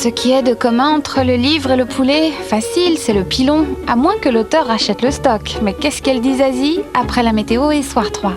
Ce qui est de commun entre le livre et le poulet? Facile, c'est le pilon. À moins que l'auteur rachète le stock. Mais qu'est-ce qu'elle dit, Zazie? Après la météo et soir 3.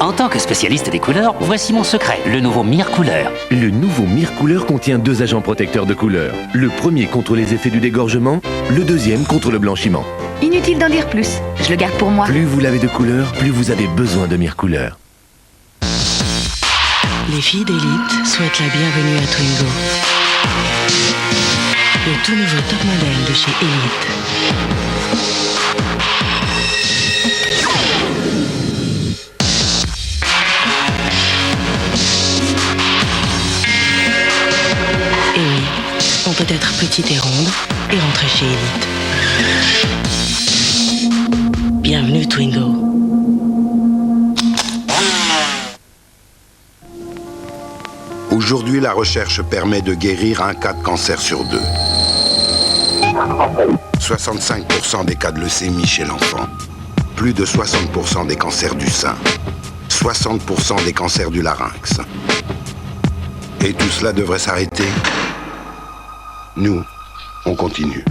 En tant que spécialiste des couleurs, voici mon secret, le nouveau Mire Couleur. Le nouveau Mire Couleur contient 2 agents protecteurs de couleur. Le premier contre les effets du dégorgement, le deuxième contre le blanchiment. Inutile d'en dire plus, je le garde pour moi. Plus vous l'avez de couleur, plus vous avez besoin de Mire Couleur. Les filles d'élite souhaitent la bienvenue à Twingo. Le tout nouveau top modèle de chez Elite. Et oui, on peut être petite et ronde et rentrer chez Elite. Bienvenue Twingo. Aujourd'hui, la recherche permet de guérir un cas de cancer sur 2. 65% des cas de leucémie chez l'enfant. Plus de 60% des cancers du sein. 60% des cancers du larynx. Et tout cela devrait s'arrêter. Nous, on continue.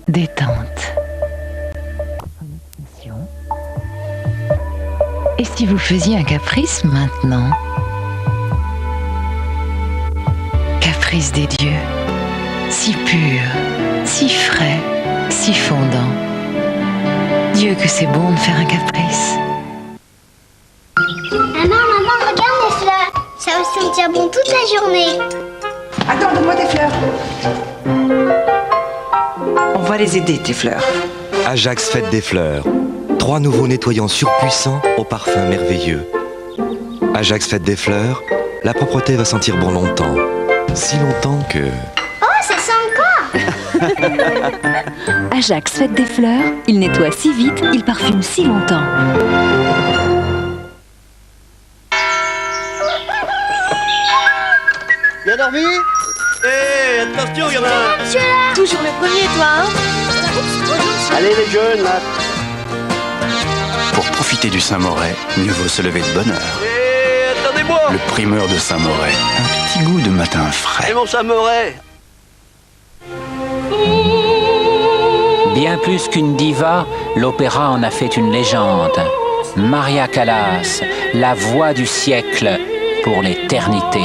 Détente. Et si vous faisiez un caprice maintenant? Caprice des dieux. Si pur, si frais, si fondant. Dieu que c'est bon de faire un caprice. Maman, regarde les fleurs. Ça va sentir bon toute la journée. Attends, donne-moi tes fleurs. On va les aider, tes fleurs. Ajax Fête des Fleurs. 3 nouveaux nettoyants surpuissants au parfum merveilleux. Ajax Fête des Fleurs, la propreté va sentir bon longtemps. Si longtemps que... Oh, ça sent encore. Ajax Fête des Fleurs, il nettoie si vite, il parfume si longtemps. Bien dormi? Hé, attention, il y en a un. Je suis là. Toujours le premier, toi, hein? Allez, les jeunes, là. Pour profiter du Saint-Moret, mieux vaut se lever de bonne heure. Hé, attendez-moi. Le primeur de Saint-Moret, un petit goût de matin frais. Et mon Saint-Moret. Bien plus qu'une diva, l'opéra en a fait une légende. Maria Callas, la voix du siècle pour l'éternité.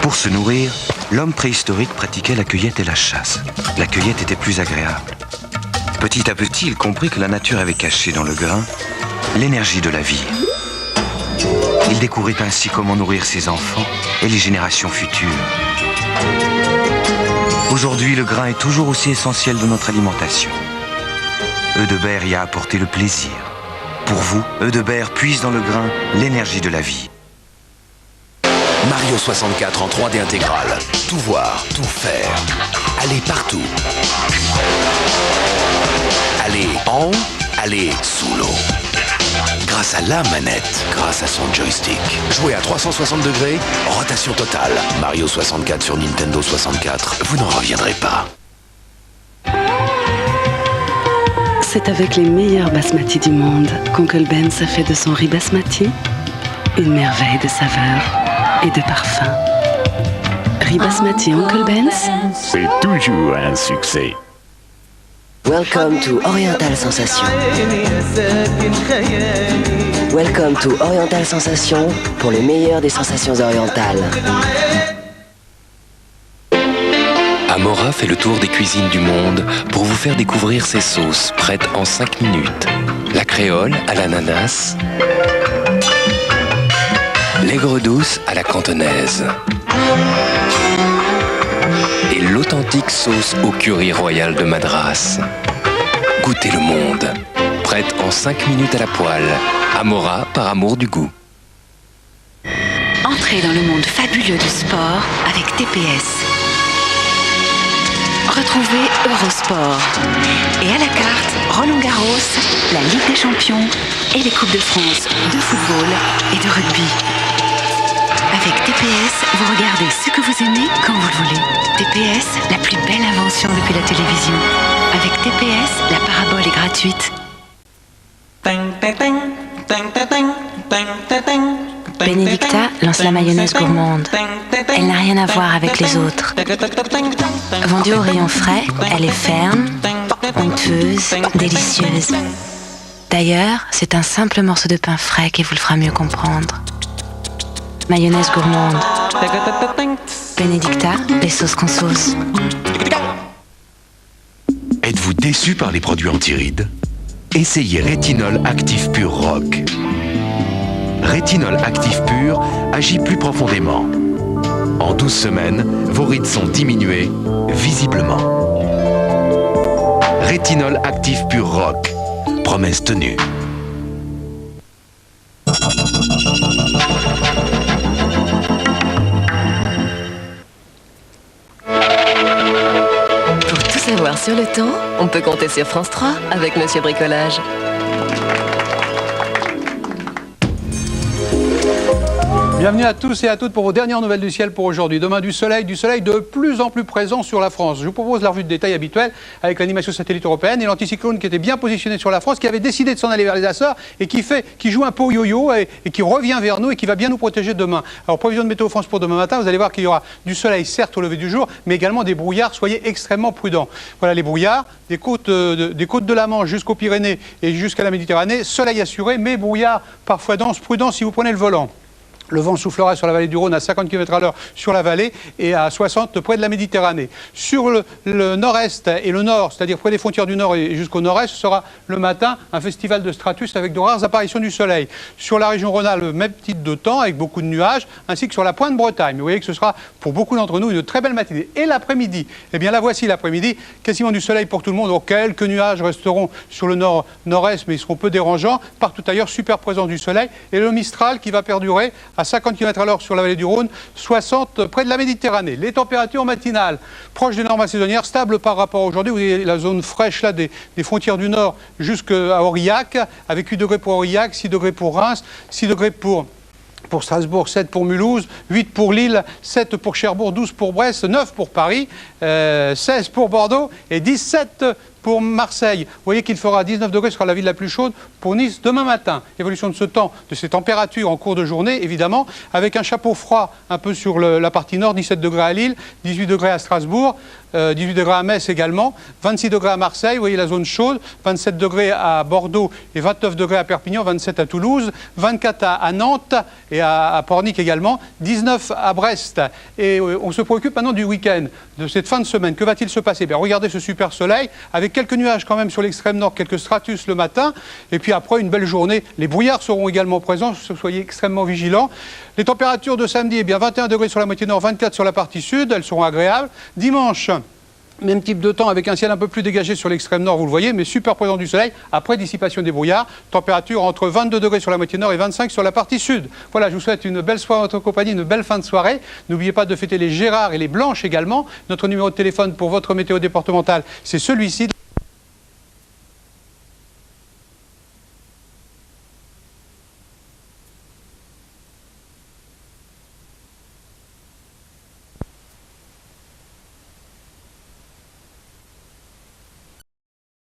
Pour se nourrir, l'homme préhistorique pratiquait la cueillette et la chasse. La cueillette était plus agréable. Petit à petit, il comprit que la nature avait caché dans le grain l'énergie de la vie. Il découvrit ainsi comment nourrir ses enfants et les générations futures. Aujourd'hui, le grain est toujours aussi essentiel de notre alimentation. Eudebert y a apporté le plaisir. Pour vous, Eudebert puise dans le grain l'énergie de la vie. Mario 64 en 3D intégrale. Tout voir, tout faire. Allez partout. Allez en haut, allez sous l'eau. Grâce à la manette, grâce à son joystick. Jouez à 360 degrés, rotation totale. Mario 64 sur Nintendo 64, vous n'en reviendrez pas. C'est avec les meilleurs basmati du monde qu'Uncle Ben's a fait de son riz basmati une merveille de saveurs et de parfum. Riz basmati Uncle Ben's, C'est toujours un succès. Welcome to Oriental Sensation. Welcome to Oriental Sensation pour le meilleur des sensations orientales. Amora fait le tour des cuisines du monde pour vous faire découvrir ses sauces prêtes en 5 minutes. La créole à l'ananas, l'aigre douce à la cantonaise et l'authentique sauce au curry royal de Madras. Goûtez le monde. Prête en 5 minutes à la poêle. Amora par amour du goût. Entrez dans le monde fabuleux du sport avec TPS. retrouvez Eurosport. Et à la carte, Roland-Garros, la Ligue des Champions et les Coupes de France de football et de rugby. Avec TPS, vous regardez ce que vous aimez quand vous le voulez. TPS, la plus belle invention depuis la télévision. Avec TPS, la parabole est gratuite. Benedicta lance la mayonnaise gourmande. Elle n'a rien à voir avec les autres. Vendue au rayon frais, elle est ferme, onctueuse, délicieuse. D'ailleurs, c'est un simple morceau de pain frais qui vous le fera mieux comprendre. Mayonnaise gourmande. Benedicta, les sauces qu'on sauce. Êtes-vous déçu par les produits anti-rides? Essayez Rétinol Actif Pur Rock. Rétinol Actif Pur agit plus profondément. En 12 semaines, vos rides sont diminuées visiblement. Rétinol Actif Pur Rock. Promesse tenue. Pour tout savoir sur le temps, on peut compter sur France 3 avec Monsieur Bricolage. Bienvenue à tous et à toutes pour vos dernières nouvelles du ciel pour aujourd'hui. Demain, du soleil de plus en plus présent sur la France. Je vous propose la revue de détail habituelle avec l'animation satellite européenne et l'anticyclone qui était bien positionné sur la France, qui avait décidé de s'en aller vers les Açores et qui joue un peu au yo-yo et qui revient vers nous et qui va bien nous protéger demain. Alors, prévision de Météo France pour demain matin, vous allez voir qu'il y aura du soleil certes au lever du jour, mais également des brouillards. Soyez extrêmement prudents. Voilà les brouillards, des côtes de la Manche jusqu'aux Pyrénées et jusqu'à la Méditerranée. Soleil assuré, mais brouillard parfois dense. Prudent si vous prenez le volant. Le vent soufflera sur la vallée du Rhône à 50 km/h sur la vallée et à 60 près de la Méditerranée. Sur le nord-est et le nord, c'est-à-dire près des frontières du nord et jusqu'au nord-est, ce sera le matin un festival de stratus avec de rares apparitions du soleil. Sur la région Rhône-Alpes, même type de temps avec beaucoup de nuages, ainsi que sur la pointe Bretagne. Vous voyez que ce sera pour beaucoup d'entre nous une très belle matinée. Et l'après-midi, eh bien la voici l'après-midi, quasiment du soleil pour tout le monde. Donc, quelques nuages resteront sur le nord-est, mais ils seront peu dérangeants. Partout ailleurs, super présence du soleil. Et le Mistral qui va perdurer à 50 km/h sur la vallée du Rhône, 60 près de la Méditerranée. Les températures matinales proches des normes saisonnières, stables par rapport à aujourd'hui. Vous voyez la zone fraîche là des frontières du Nord jusqu'à Aurillac, avec 8 degrés pour Aurillac, 6 degrés pour Reims, 6 degrés pour Strasbourg, 7 pour Mulhouse, 8 pour Lille, 7 pour Cherbourg, 12 pour Brest, 9 pour Paris, 16 pour Bordeaux et 17 pour Marseille. Vous voyez qu'il fera 19 degrés, ce sera la ville la plus chaude pour Nice demain matin. Évolution de ce temps, de ces températures en cours de journée, évidemment, avec un chapeau froid un peu sur la partie nord, 17 degrés à Lille, 18 degrés à Strasbourg, 18 degrés à Metz également, 26 degrés à Marseille, vous voyez la zone chaude, 27 degrés à Bordeaux et 29 degrés à Perpignan, 27 à Toulouse, 24 à Nantes et à Pornic également, 19 à Brest. Et on se préoccupe maintenant du week-end, de cette fin de semaine. Que va-t-il se passer? Bien, regardez ce super soleil, avec quelques nuages quand même sur l'extrême nord, quelques stratus le matin, et puis après une belle journée. Les brouillards seront également présents, soyez extrêmement vigilants. Les températures de samedi, eh bien 21 degrés sur la moitié nord, 24 sur la partie sud, elles seront agréables. Dimanche, même type de temps avec un ciel un peu plus dégagé sur l'extrême nord, vous le voyez, mais super présent du soleil. Après, dissipation des brouillards. Température entre 22 degrés sur la moitié nord et 25 sur la partie sud. Voilà, je vous souhaite une belle soirée en votre compagnie, une belle fin de soirée. N'oubliez pas de fêter les Gérards et les Blanches également. Notre numéro de téléphone pour votre météo départementale, c'est celui-ci.